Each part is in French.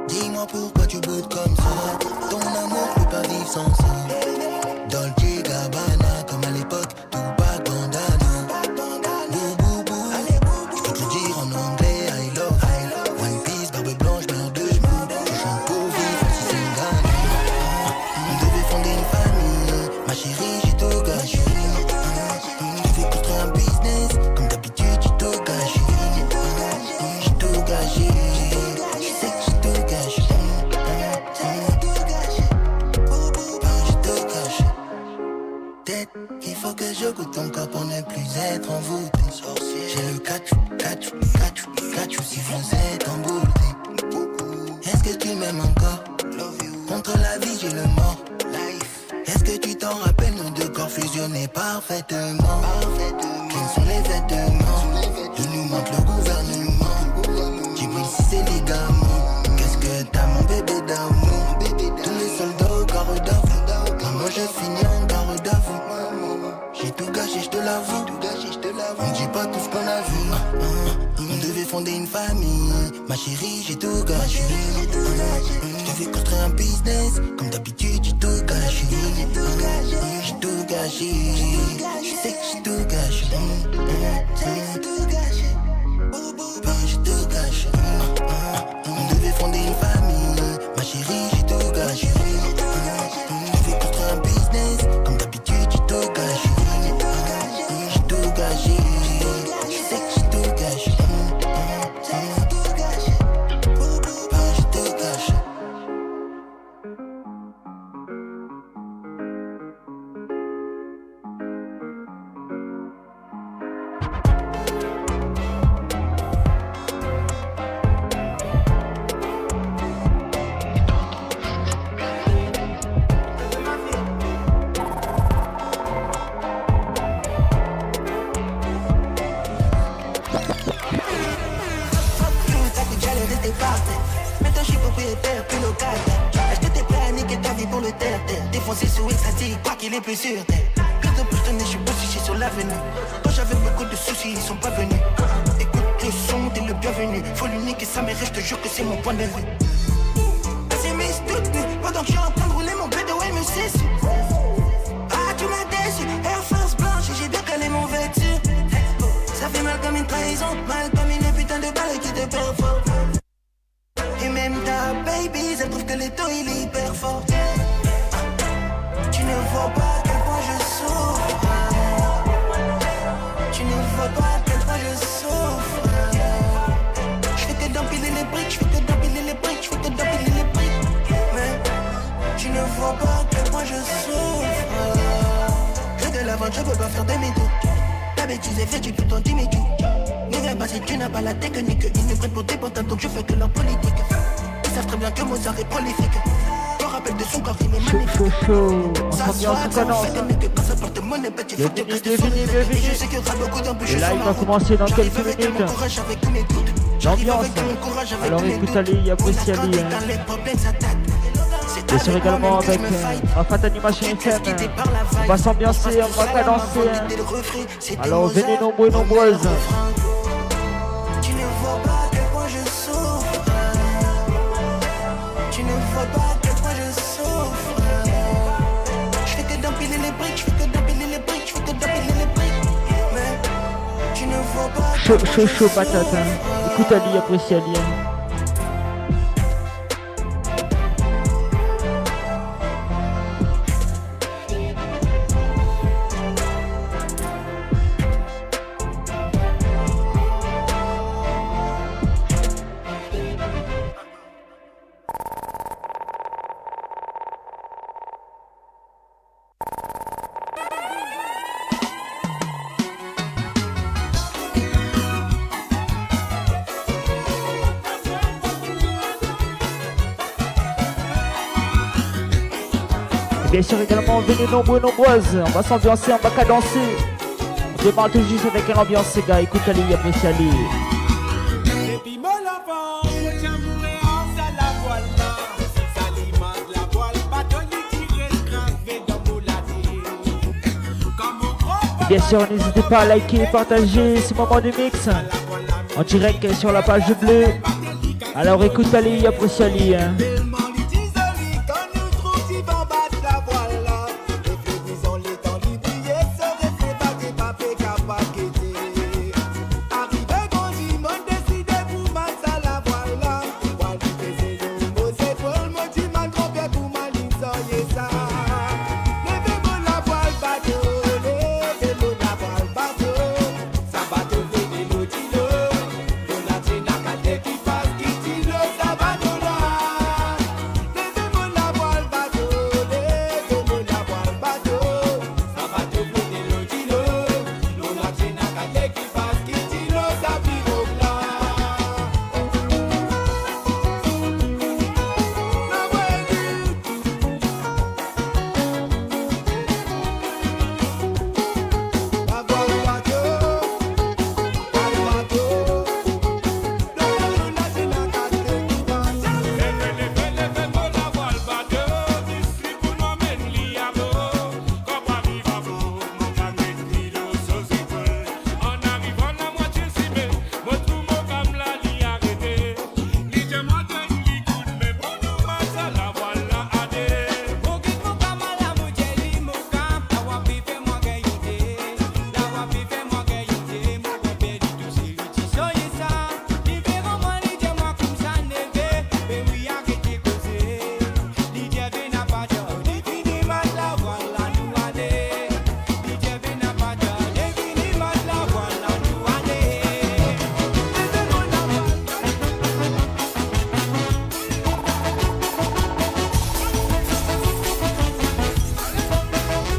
Dis-moi pourquoi tu boudes comme ça. Ton amour peut pas vivre sans ça. Dolce Gabbana comme à l'époque, Tupac Bandana. Bou bou bou, je peux te le dire en anglais, I love. One Piece, barbe blanche, meurs de genoux. Je chante pour vivre si c'est une gagne. On devait fonder une famille, ma chérie, j'ai tout gâché. Je devais construire un business, comme d'habitude, j'ai tout gâché. J'ai tout gâché. Il faut que je goûte ton corps pour ne plus être envoûté. J'ai le cachou, si vous êtes embouté. Est-ce que tu m'aimes encore? Contre la vie j'ai le mort. Est-ce que tu t'en rappelles, nos deux corps fusionnés parfaitement? Quels sont les vêtements? Il nous manque le gouvernement. J'ai pris si c'est ligaments. Qu'est-ce que t'as mon bébé d'amour? Tous les soldats au carreau d'avant. Moi je finis en garde d'avant. J'ai tout gâché, je te l'avoue. On dit pas tout ce qu'on a vu. On devait fonder une famille. Ma chérie, j'ai tout gâché. Je devais construire un business. Comme d'habitude, j'ai tout gâché. J'ai tout gâché. Je sais que j'ai tout gâché. J'ai tout gâché. On devait fonder une famille. Ma chérie, j'ai tout gâché. Je devais construire un business. Comme d'habitude, j'ai tout gâché. J'ai tout gâché. Je sais que j'ai tout gâché. J'ai tout gâché. Maintenant je suis propriétaire, puis locataire. Acheter tes plats, niquer ta vie pour le terre-terre. Défoncer sous extatique, quoi qu'il est plus sûr terre. Plus de plus je suis bossé sur l'avenue. Quand j'avais beaucoup de soucis, ils sont pas venus. Écoute le son, t'es le bienvenu. Faut l'unique sa mère, je te jure que c'est mon point de vue. C'est mes toutes nues, pendant que je suis en train de rouler mon bédo, elle me cesse. Ah, tu m'as déçu, Air Force blanche, et j'ai décalé mon vêtu. Ça fait mal comme une trahison, mal comme une putain de balle qui te performe. Et même ta baby, elle trouve que le taux il est hyper fort. Tu ne vois pas à quel point je souffre. Tu ne vois pas à quel point je souffre. Je fais que d'empiler les briques, je fais que d'empiler les briques, je fais que d'empiler les briques. Mais tu ne vois pas à quel point je souffre. J'ai de la vente, je peux pas faire demi-tour. La bêtise est faite, tu peux t'en dire mais tout. Ne viens pas si tu n'as pas la technique. Ils me prennent pour des potins, donc je fais que leur politique. Ils savent très bien que Mozart est prolifique. Je rappelle de son corps, il est magnifique. Ça se voit, ça me fait aimer que quand ça porte mon épée, tu fais des restes sur les nez. Et je sais qu'il y aura beaucoup d'embûches. Et là, il va commencer dans quelques minutes. L'ambiance. Alors écoute Ali, il y a Bruce Ali. Bien sûr également avec Rafat Animation FM. On va s'ambiancer, on va cadencer. Alors venez nombreux et nombreuses. Tu ne vois pas à quel point je souffre. Tu ne vois pas à quel point je souffre. Je fais que d'empiler les briques, je fais que d'empiler les briques, je fais que d'empiler les briques. Mais tu ne vois pas. Chaud patate. Écoute Ali, apprécie Ali. Bien sûr également, venez nombreux, nombreuses. On va s'ambiancer, on va cadencer. On démarre tout juste avec une ambiance, ces gars. Écoute Ali, apprécie Ali. Et bien sûr, n'hésitez pas à liker, partager ce moment du mix en direct sur la page bleue. Alors écoute Ali, apprécie Ali. Hein.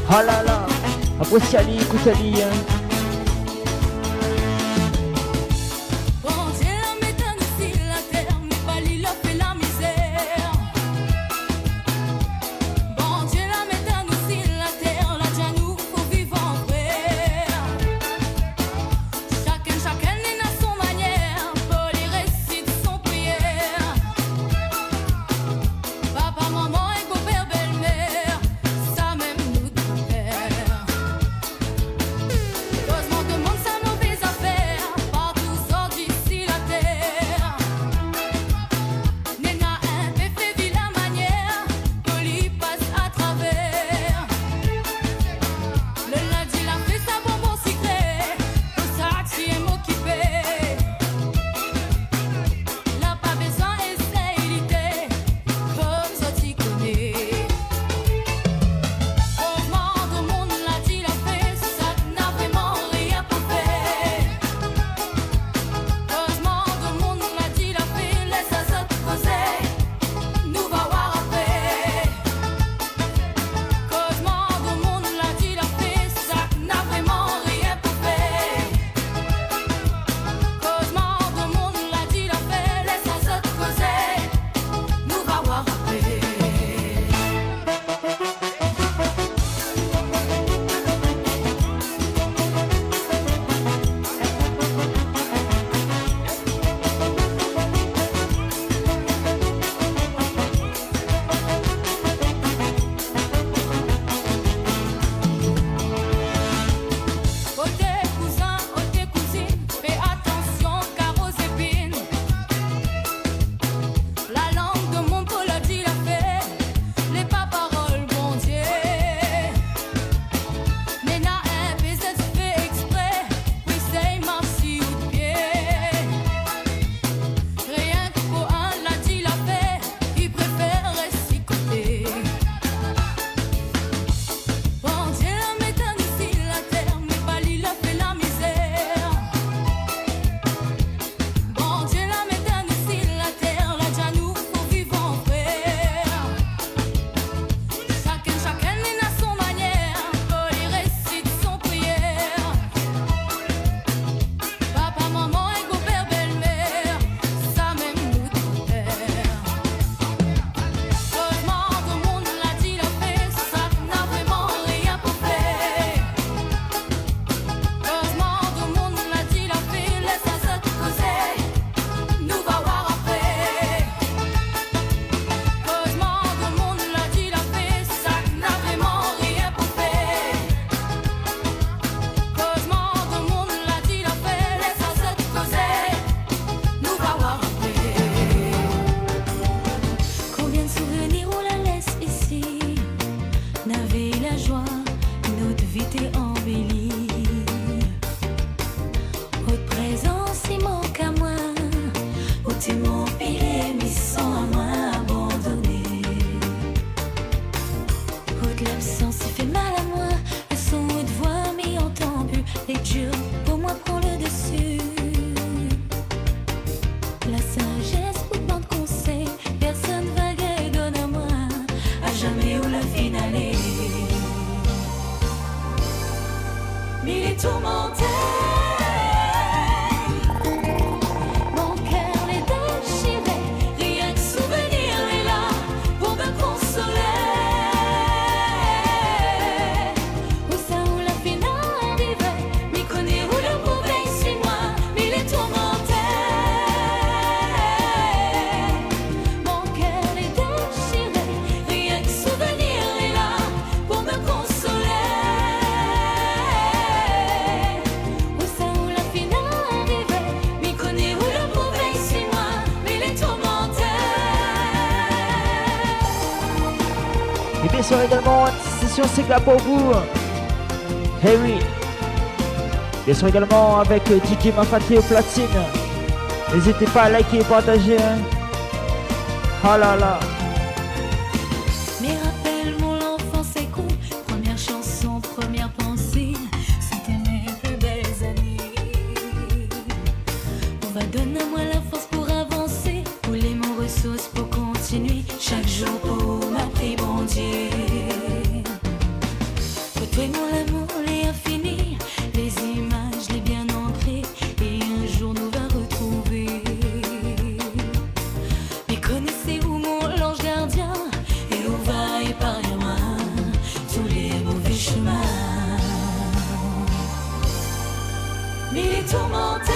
Oh là là, apprécie Ali, écoute Ali. Hein. la joie, notre vie t'est embellie. Haute présence, il manque à moi. Où t'es mon pilier, mis sans à moi abandonné. Haute l'absence, il fait mal à moi. Le son de voix m'y entend plus. Les durs, pour moi, prend le dessus. La sagesse, beaucoup de conseils. Personne vague donne à moi. À jamais où le finale est. Mais il est tourmenté. Bien sûr également une session Sega pour vous. Harry. Bien sûr également avec DJ Mafati au platine. N'hésitez pas à liker et partager. Hein. Ah là là. Mes rappels, mon enfance est cool. Première chanson, première pensée. C'était mes plus belles années. On va donner à moi la force pour avancer. Rouler mon ressource pour continuer. Chaque jour pour m'appeler bon Dieu. Toi mon amour est infini, les images les bien ancrées, et un jour nous va retrouver. Mais connaissez-vous mon ange gardien, et où va épargner moi tous les mauvais chemins. Mais il est tourmenté.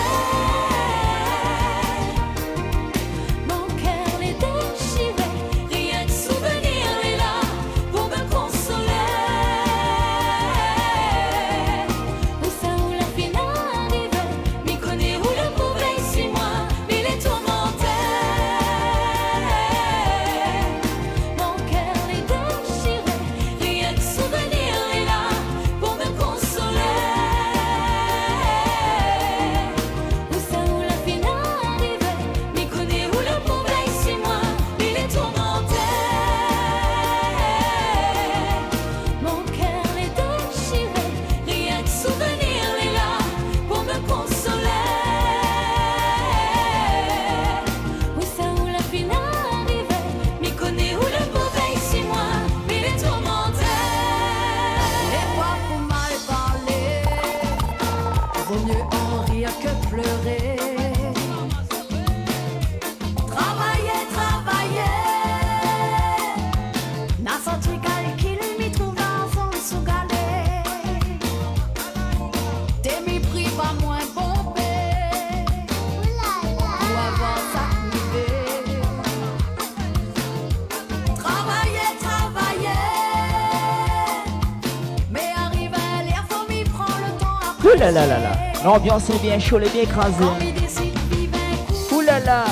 Ouh là là là là. L'ambiance est bien chaude, elle est bien écrasée. Ouh là là.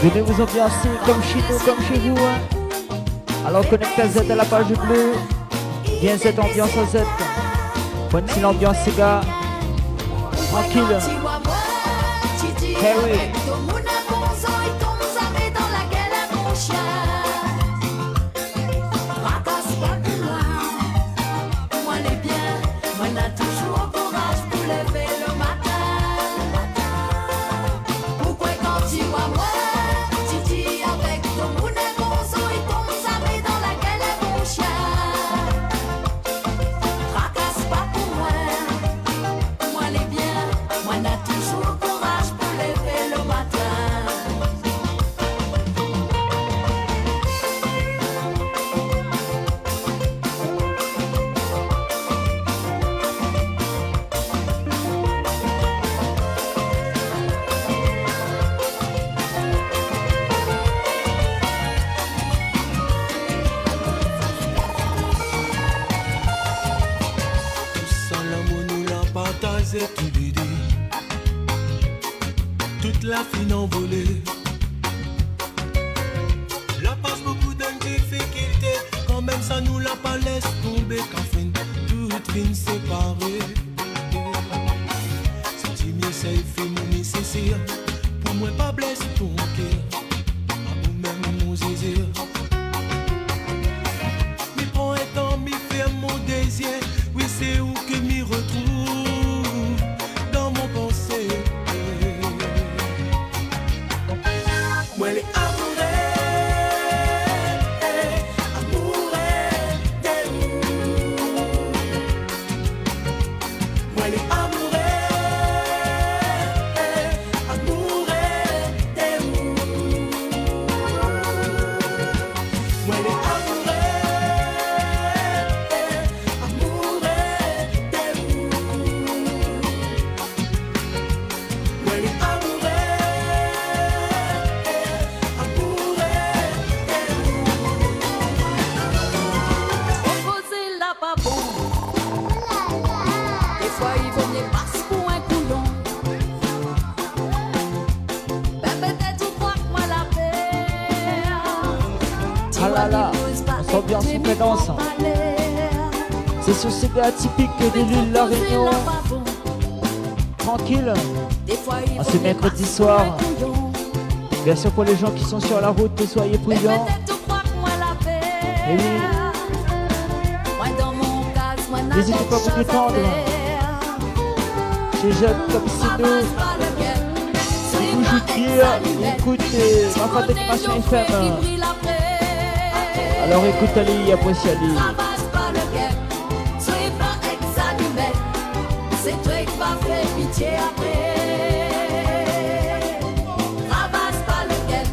Venez vous ambiancer comme chez nous, comme chez vous. Hein. Alors connectez à Z à la page bleue. Viens cette ambiance à Z. Bonne si l'ambiance c'est gars. Tranquille. Harry. Toute la fine envolée, fin séparés. Si tu m'essayes, fais mon nécessaire. Pour moi, pas blesse ton cœur. À vous-même, mon désir. Mi prends un temps, mi ferme mon désir. Oui, c'est où que m'y retrouve dans mon pensée. Moi, les Ambiance en cadence. C'est sur CD atypique de l'île La Réunion. Tranquille. Ce mercredi soir. Bien sûr pour les gens qui sont sur la route, soyez prudents. Et oui. N'hésitez pas à vous détendre. Chez Jacques comme Sino. Écoute ma fête d'animation FM. Alors écoute Ali, apprécie Ali. Ramasse pas le guet, soyez pas exanimé. C'est toi qui va faire pitié après. Ramasse pas le guet,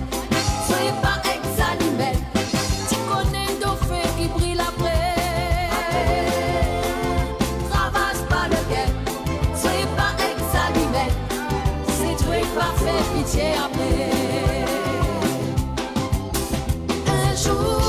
soyez pas exanimé. Tu connais le dauphin qui brille après. Ramasse pas le guet, soyez pas exanimé. C'est toi qui va faire pitié après. Un jour.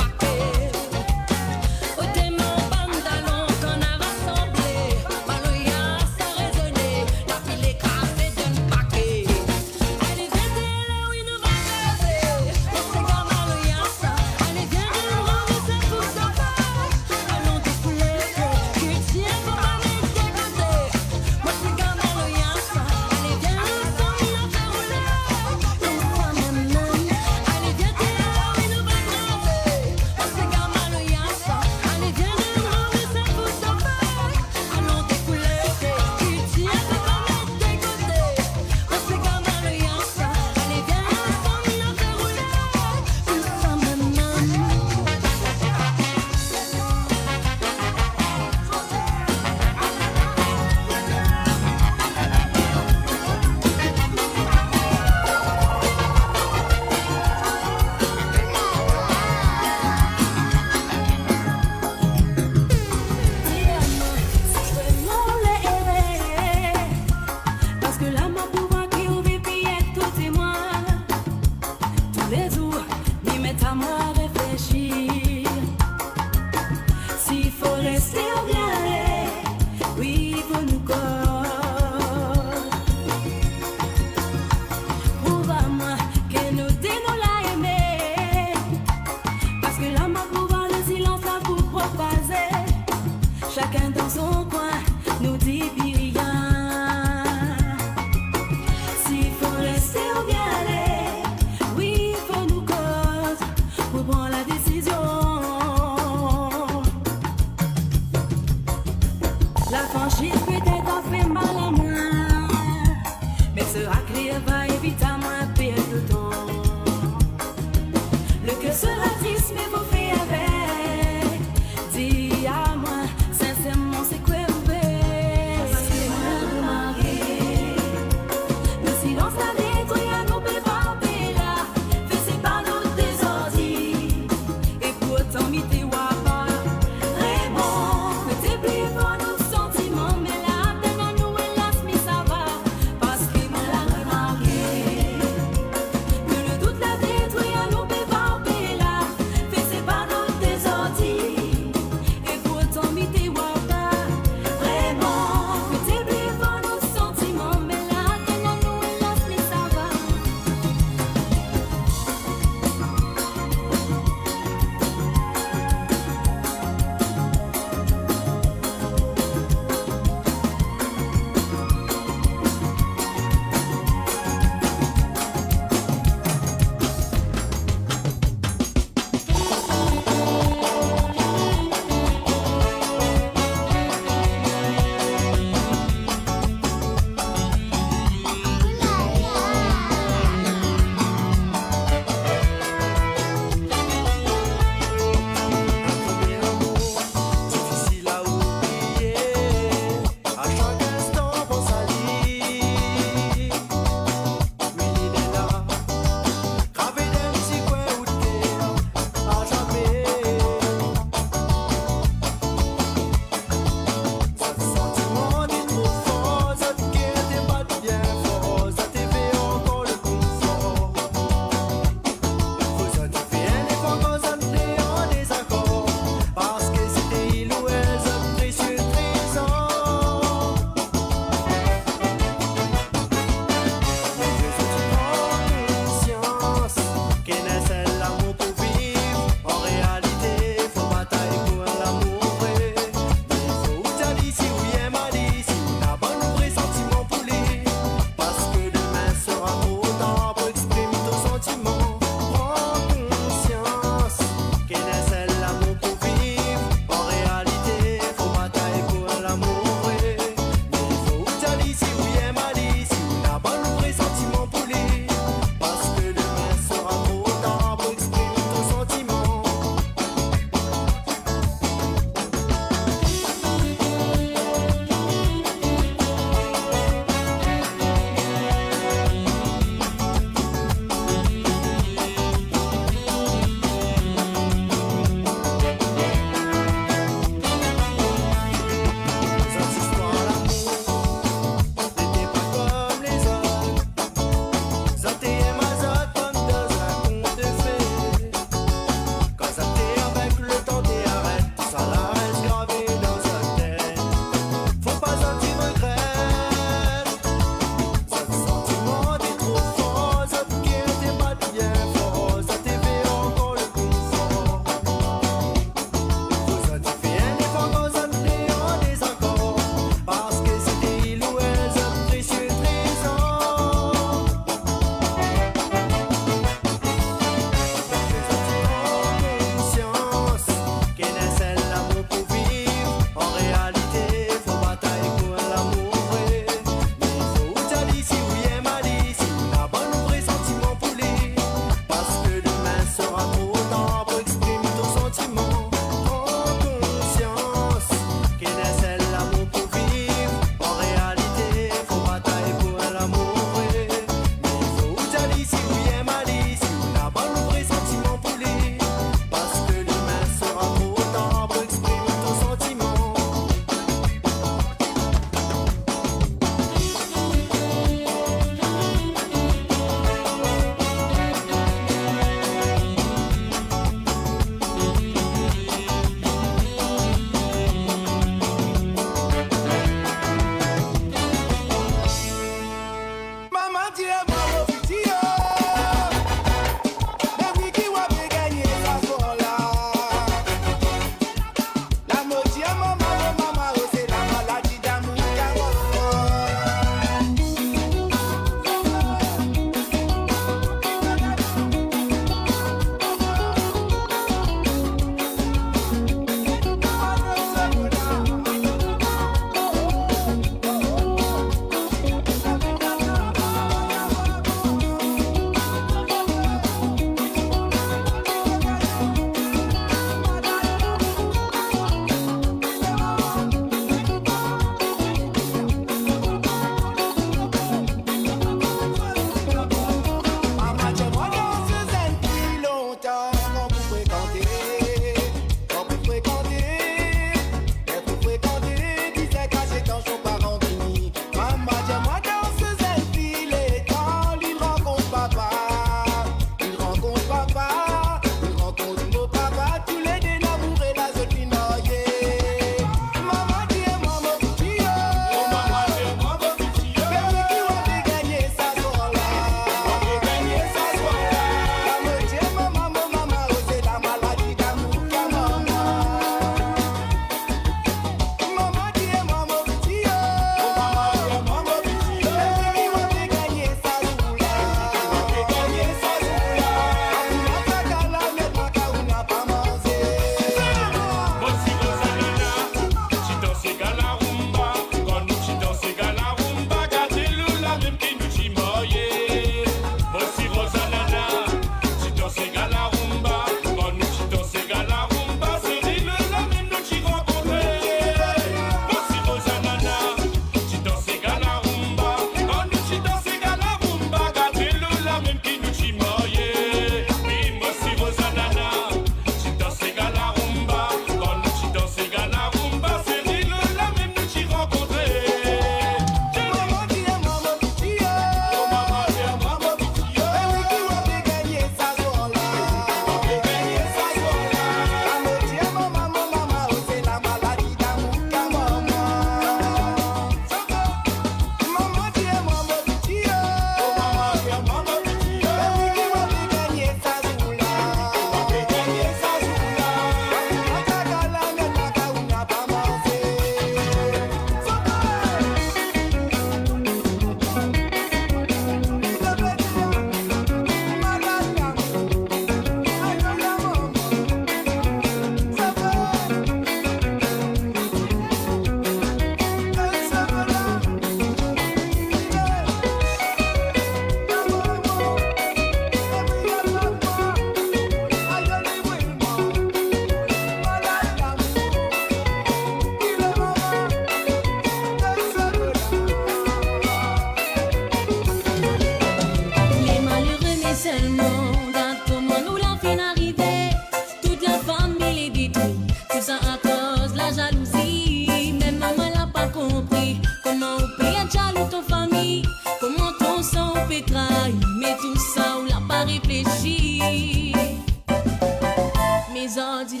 Mes ordures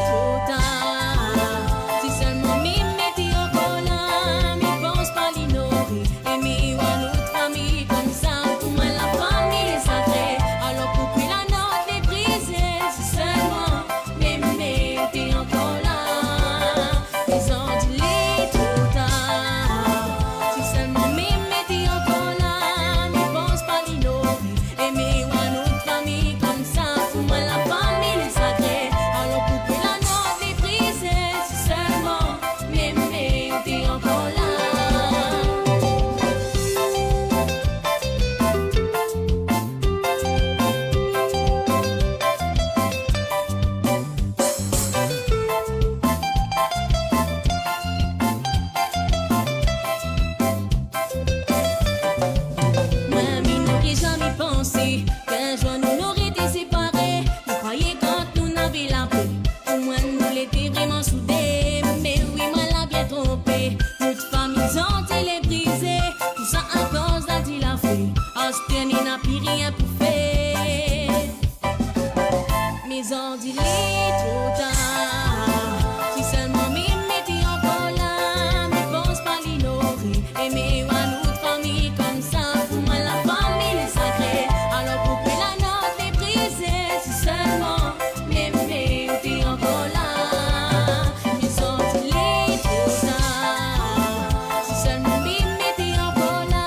trop tard. Si seulement m'y mettais encore là, mais pense pas l'ignorer. Aimer ou à notre famille comme ça, pour moi la famille est sacrée. Alors pour que la note les briser, si seulement m'aimer t'es encore là. Mes ordures trop tard. Si seulement m'y mettais encore là, mais pense pas l'ignorer. Aimer ou à notre famille comme ça, pour moi la famille est sacrée. Alors pour que la note les briser, si seulement m'aimer t'es encore là. Mamie n'aurait jamais pensé qu'un jour nous n'aurions été séparés. Nous croyons quand nous n'avions la paix. Pour moi, nous l'étions vraiment soudés. Mais oui, moi l'a bien trompé. Notre famille ont les brisée. Tout ça à cause d'un dit la fée. Austin n'a plus rien pour faire. Mes ordures trop tard. Si seulement m'y mettais encore là, mais pense pas l'ignorer. Aimer ou à notre famille comme ça, pour moi la famille est sacrée. Alors pour que la note les briser, si seulement m'aimer t'es encore là. Mes ordures trop tard. Si seulement m'y mettais encore là,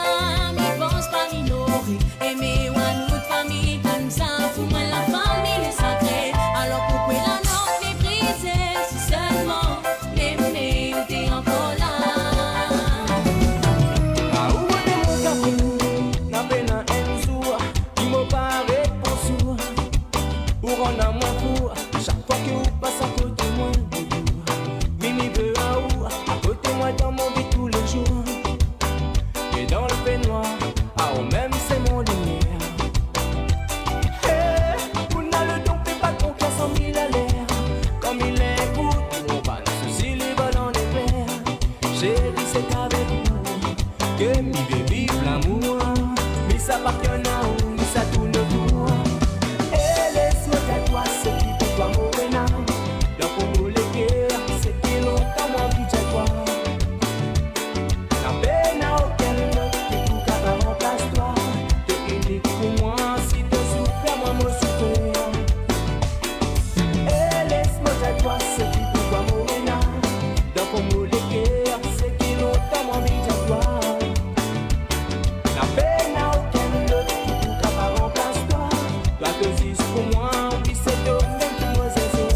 mais pense pas l'ignorer. Aimer ou à notre famille comme ça, pour moi la famille est sacrée. Alors pour que la note les briser, si seulement m'aimer t'es encore là. Chaque fois que vous passez à côté de moi, Mimi veut à où, à côté de moi dans mon vie tous les jours. Et dans le peignoir, à ou même c'est mon lumière. Hey, vous n'avez le don, fait pas confiance en mille à l'air. Comme il est pour tout, on va nous soucier les vols dans les verres. Chérie, c'est avec vous que mi veut vivre l'amour. Mais ça appartient à où, mais ça tourne autour. Et laisse-moi qu'à toi, c'est qui pour toi, Morena. Donc pour les guerres, c'est qui longtemps moi qui t'ai toi. La peine à aucun autre qui tout qu'à remplace toi. T'es unique pour moi, si te souffres, moi me souffrir. Et laisse-moi qu'à toi, c'est qui pour toi, Morena. Donc pour les guerres, c'est qui longtemps moi qui t'ai toi. La peine à aucun autre qui tout qu'à remplace toi. Toi te dis pour moi, oui c'est toi même qui me zézé.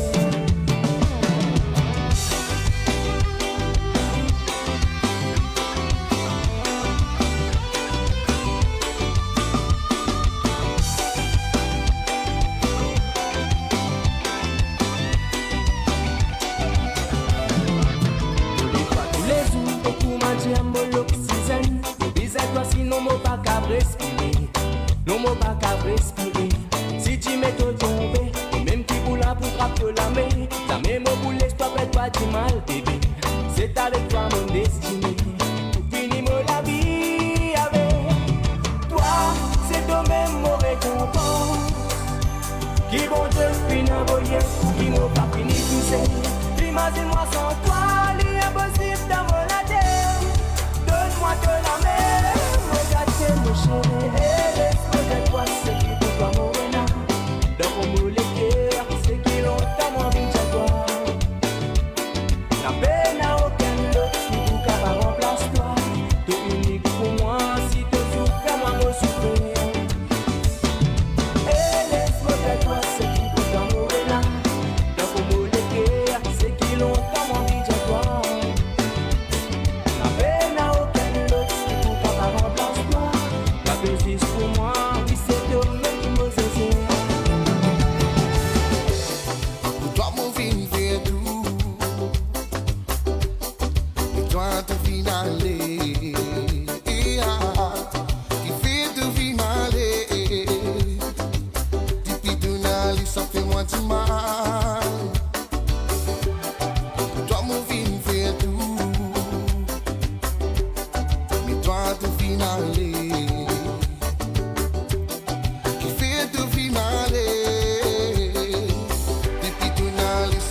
Tous les jours, beaucoup m'a dit à mon l'oxygène. Dis à toi sinon mon pas qu'à respirer. Non mon pas qu'à respirer. Si tu mets ton tombé, même qui pour la pour frapper la main. Ta même pour l'espoir fait toi du mal bébé. C'est avec toi mon destinée. Pour finir mon la vie avec toi. C'est toi-même mon récompense. Qui vont te finir envoyer, qui m'ont pas fini tout seul. Imagine-moi sans toi, l'impossible dans mon la terre. Donne-moi de la mer, mon gâteau, mon chéri. Et laisse-moi de toi, c'est qui pour toi, Morena. Donc on me les guerres, c'est qui longtemps moi vient à toi. La peine à aucun autre, si vous qu'à remplace toi. T'es unique pour moi, si te souffres, moi me souffrir. Et laisse-moi de toi, c'est qui pour toi, Morena.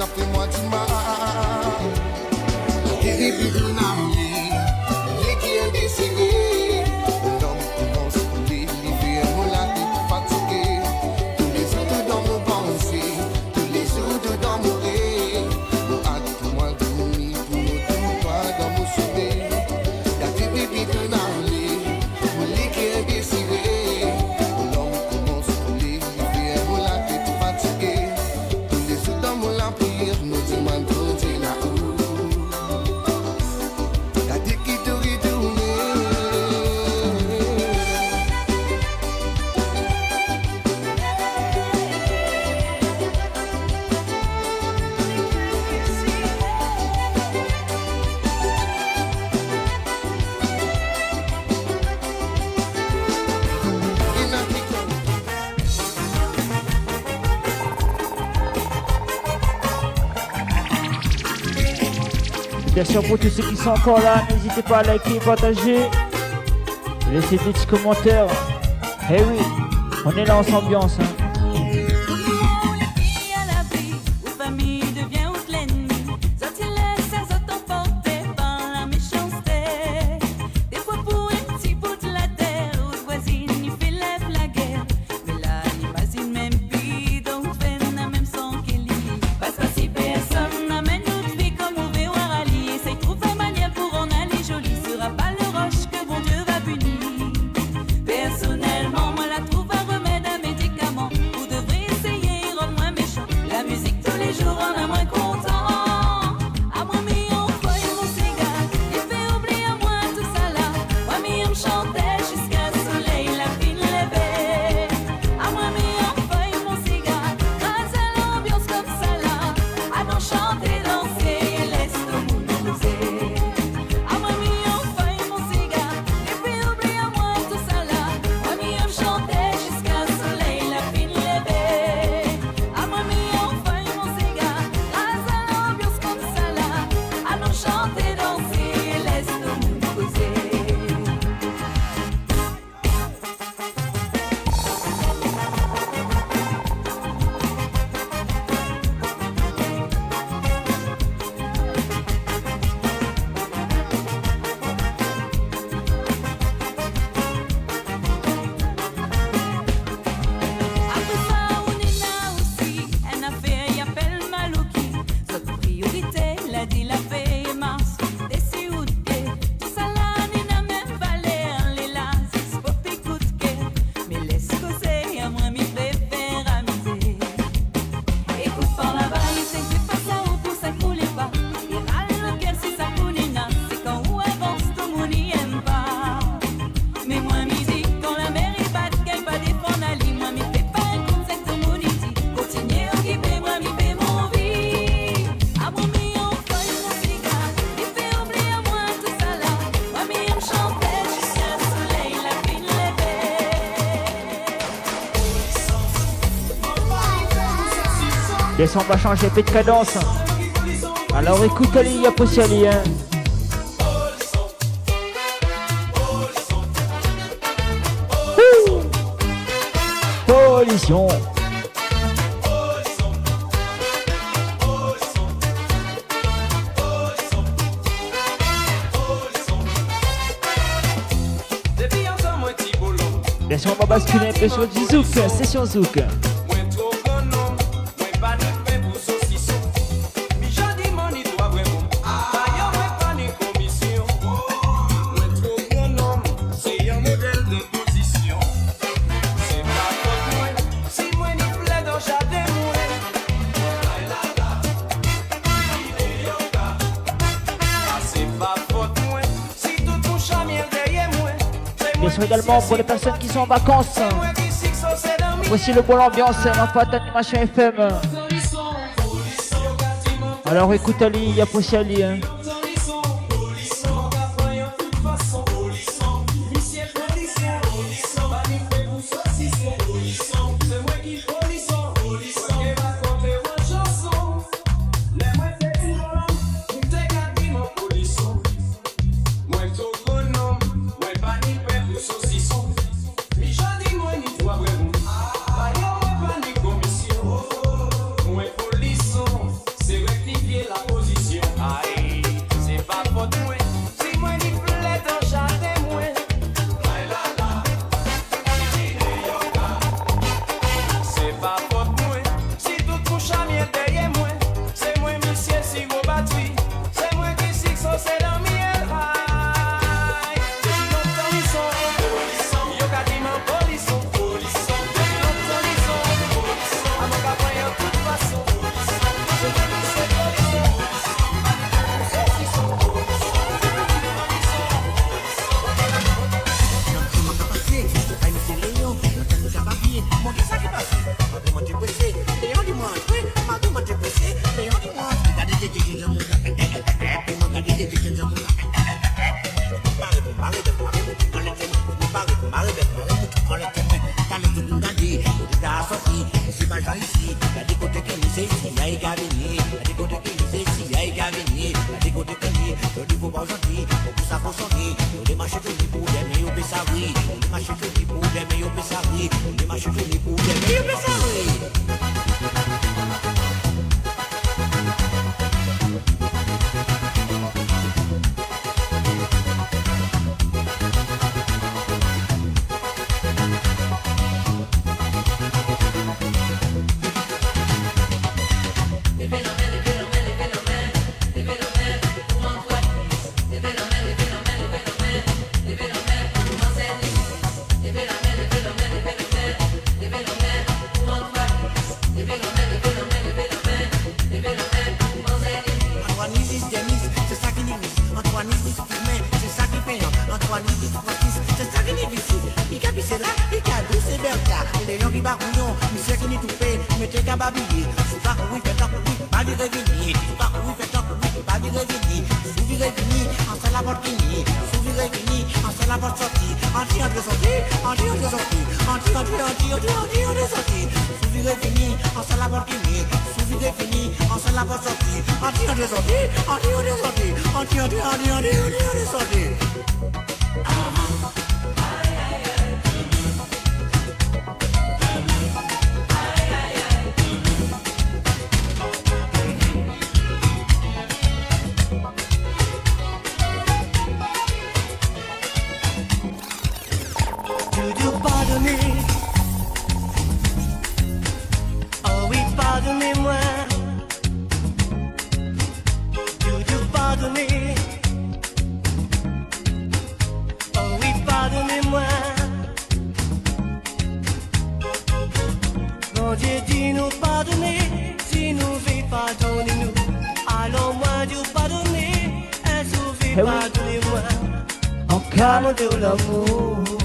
ça fait moi du mal. Et puis tout n'a mis, les qui est décidé. L'homme commence à délivrer, on l'a fatigué. Tous les autres dans nos pensées, tous les autres dans nos rêves. Nous hâte, moi, de nous mis pour nous tout pas dans nos souvenirs. Y'a des bébés tout n'a mis, les qui est décidé. L'homme commence à délivrer, on l'a fatigué. Tous les autres dans mon la prière, nous demandons tout est là-haut. Bien sûr, pour tous ceux qui sont encore là, n'hésitez pas à liker, partager, laissez des petits commentaires. Eh oui, on est là en ambiance. Hein. Bien sûr, on va changer un peu de cadence. Alors écoute Ali, y'a pas si Ali, hein. Pollution. Bien sûr, on va basculer un peu sur du zouk, session zouk. Également pour les personnes qui sont en vacances. Voici le bon ambiance, ma pote Animation FM. Alors écoute Ali, y'a pas si Ali, hein. C'est gentil, pour ça qu'on s'en dit. On est marché tout pour des meilleurs pessaries. On est marché tout pour des meilleurs pessaries. On est marché tout pour des meilleurs pessaries.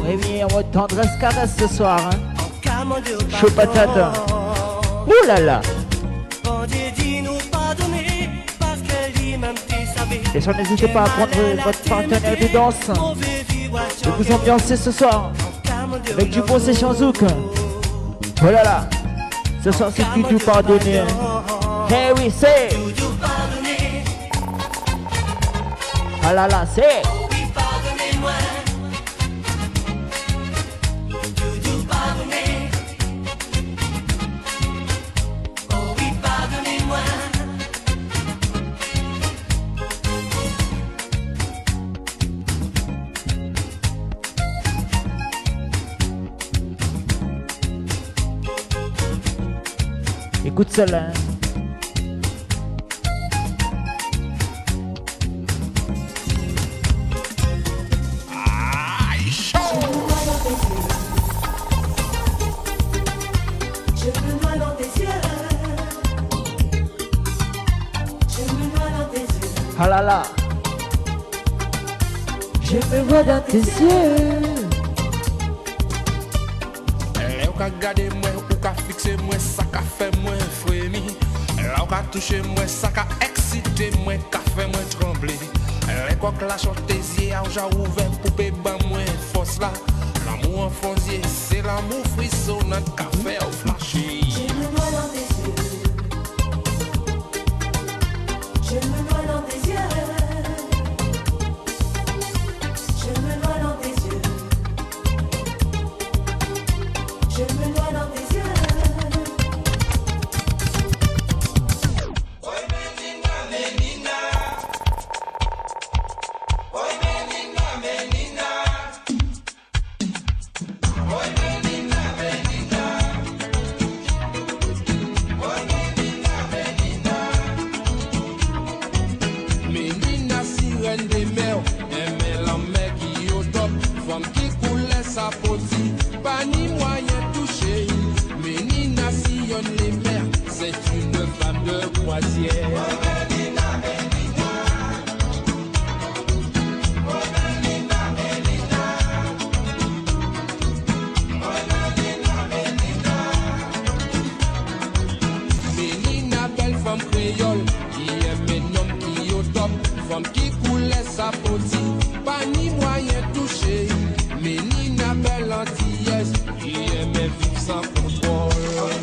Et bien, on va tendresse caresse ce soir. Hein. Chaud patate. Ouh là là. Et ça, n'hésitez pas à prendre votre partenaire de danse et vous ambiancer ce soir avec du bon session zouk. Oh là là. Ce soir, c'est du tout pardonné. Eh oui, c'est. Ah là là, c'est. Écoute celle-là. Hein. Ah là là. Je me vois dans tes yeux. Ou ka gade mwen, ou ka fixe mwen, ça ka fait mwen frémi. Là ou ka touche mwen, ça ka excité mwen, ka fait mwen trembler. Les coques la chante tes yeux, ou ja ouvert poupée ban mwen force là. L'amour en fonzier, c'est l'amour frissonnant, ka fait ou flashy. Je me vois dans tes yeux. Je me vois dans tes yeux. Je me vois dans tes yeux. Je me vois dans tes yeux. Oi menina, menina. Oi menina, menina. Oi menina, menina. Oi menina, menina. Menina sirène des mers, aimait la mer qui au top. Femme qui coulait sa poti, pas ni moyen touché. Menina sillonne les mers, c'est une femme de croisière. Oh menina, menina. Oh menina, menina. Oh menina, menina. Menina, belle femme créole, qui aime un homme qui au top. Femme qui coulait sa poti, pas ni moyen touché. Menina, belle antillaise, qui aimait vivre sans contrôle.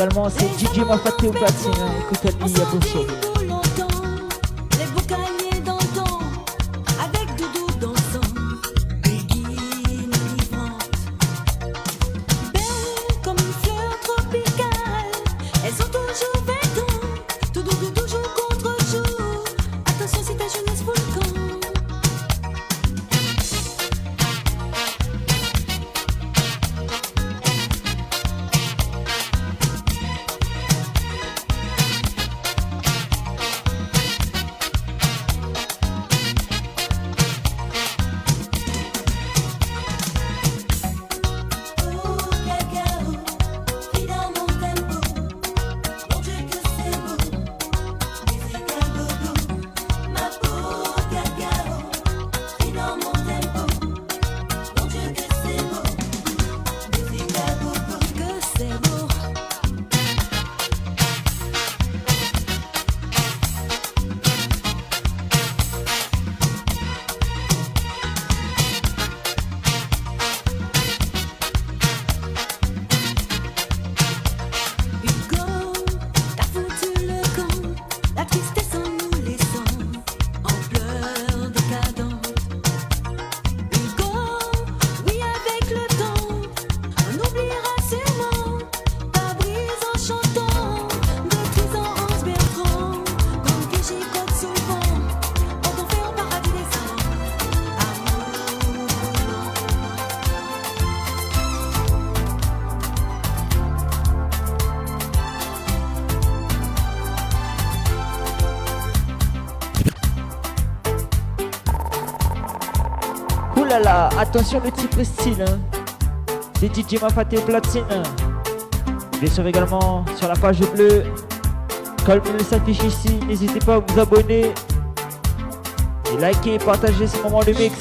également, c'est DJ Mafaté au platine. Écoute, Ali, il y a beau ciel. Les boucaniers d'antan, avec doudou dansant, béguines livrantes, belles comme une fleur tropicale. Elles sont toujours végantes, tout doudou toujours contre jour. Attention, c'est ta jeunesse volcan. Oulala, attention le type style. Hein. C'est DJ Mafaté platine. Bien sûr également sur la page bleue. Comme il s'affiche ici, n'hésitez pas à vous abonner. Et liker et partager ce moment de mix.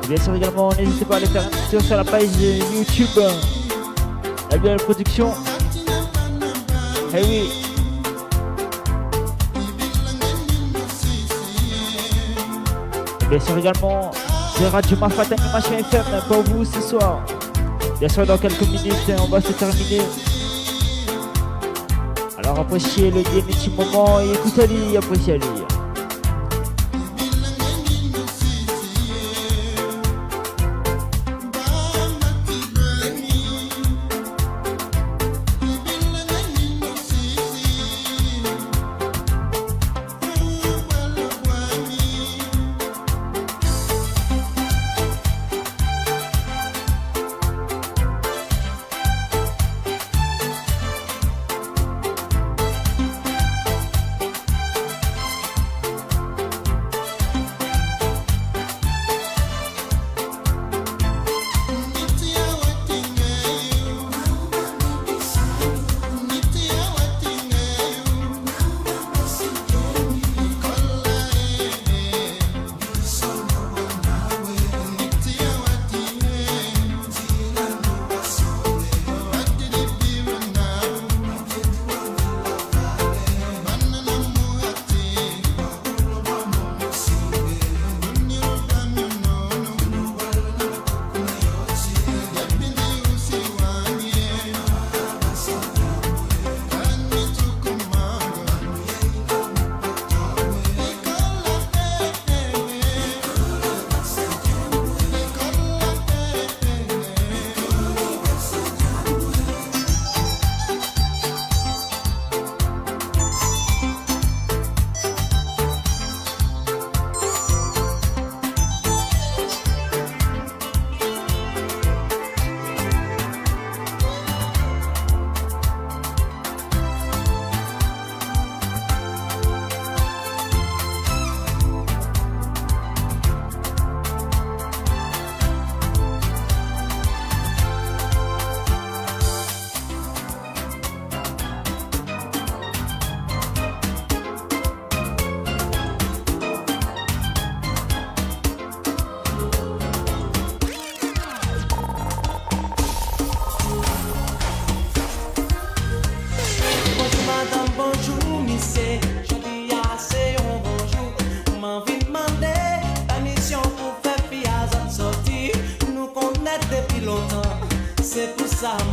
Bien sûr également, n'hésitez pas à aller faire un petit tour sur la page YouTube. La Dual Production. Eh oui. Bien sûr également, c'est Radio Mafate Animation FM pour vous ce soir. Bien sûr, dans quelques minutes, on va se terminer. Alors appréciez le petit moment et écoutez-le, appréciez-le.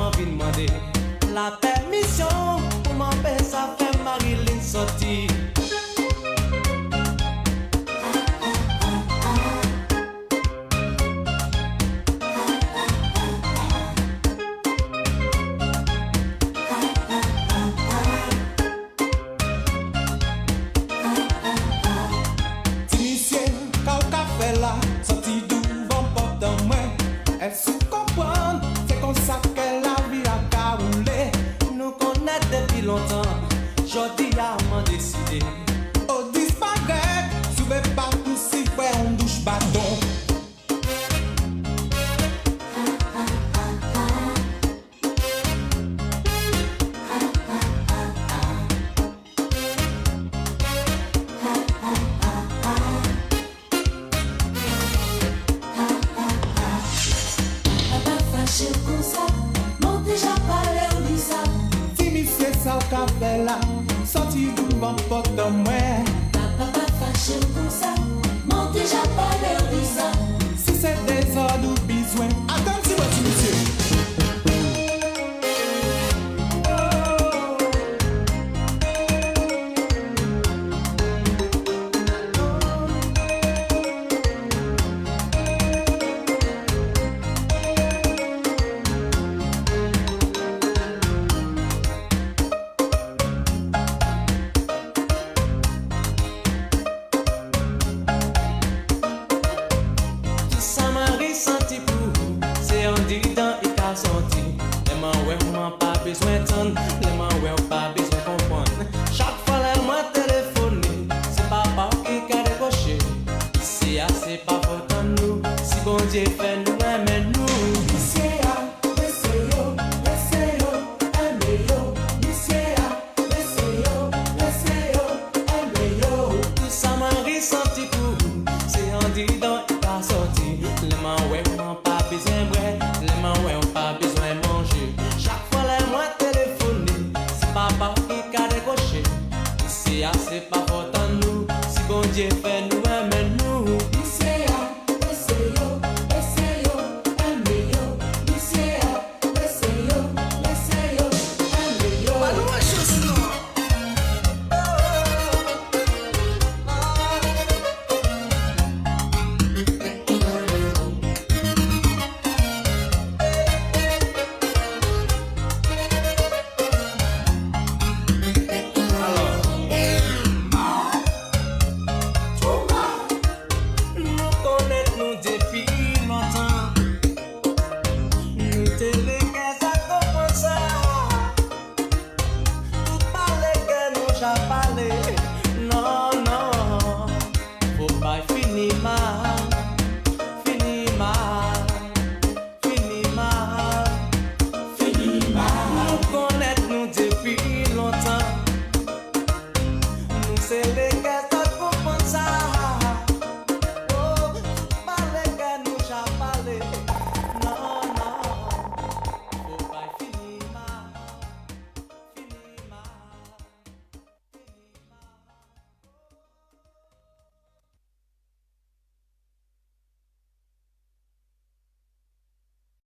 m'envie demander la permission pour m'empêcher ça fait Marilyn sortir. Elle se comprend, c'est comme ça que la vie a caroulé. Nous connaissons depuis longtemps, j'aujourd'hui à m'en décider. Au disparaître, souvent pas tout si fait on douche bâton. Sorti du vent porte de moi. Papa fâché pour ça, mon déjà parlé au ça. Si c'est des ordres ou besoin, attends si votre monsieur. C'est pas